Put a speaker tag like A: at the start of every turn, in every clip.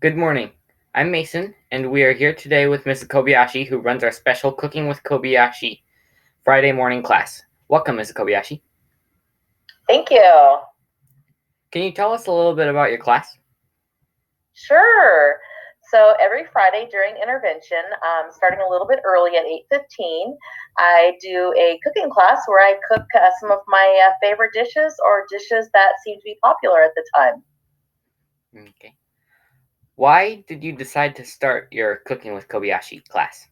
A: Good morning. I'm Mason, and we are here today with Mrs. Kobayashi, who runs our special Cooking with Kobayashi Friday morning class. Welcome, Mrs. Kobayashi.
B: Thank you.
A: Can you tell us a little bit about your class?
B: Sure. So every Friday during intervention, starting a little bit early at 8:15, I do a cooking class where I cook some of my favorite dishes or dishes that seem to be popular at the time.
A: Okay. Why did you decide to start your Cooking with Kobayashi class?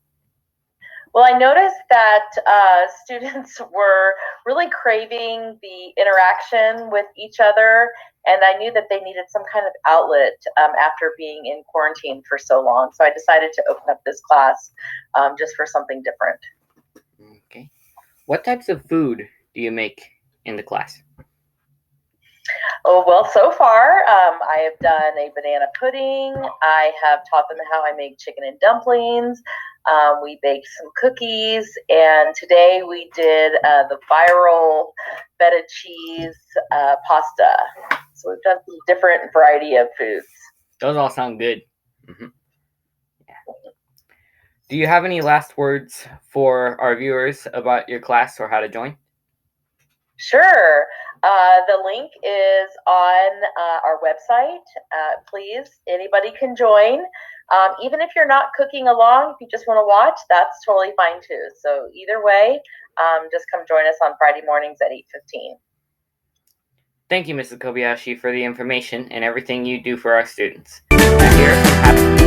B: Well, I noticed that students were really craving the interaction with each other, and I knew that they needed some kind of outlet after being in quarantine for so long. So I decided to open up this class just for something different.
A: Okay. What types of food do you make in the class?
B: Oh, well, so far, I have done a banana pudding. I have taught them how I make chicken and dumplings. We baked some cookies, and today we did the viral feta cheese pasta. So we've done some different variety of foods.
A: Those all sound good. Mhm. Do you have any last words for our viewers about your class or how to join?
B: Sure. The link is on our website. Please, anybody can join. Even if you're not cooking along, if you just want to watch, that's totally fine too. So either way, just come join us on Friday mornings at 8:15.
A: Thank you, Mrs. Kobayashi, for the information and everything you do for our students. And here,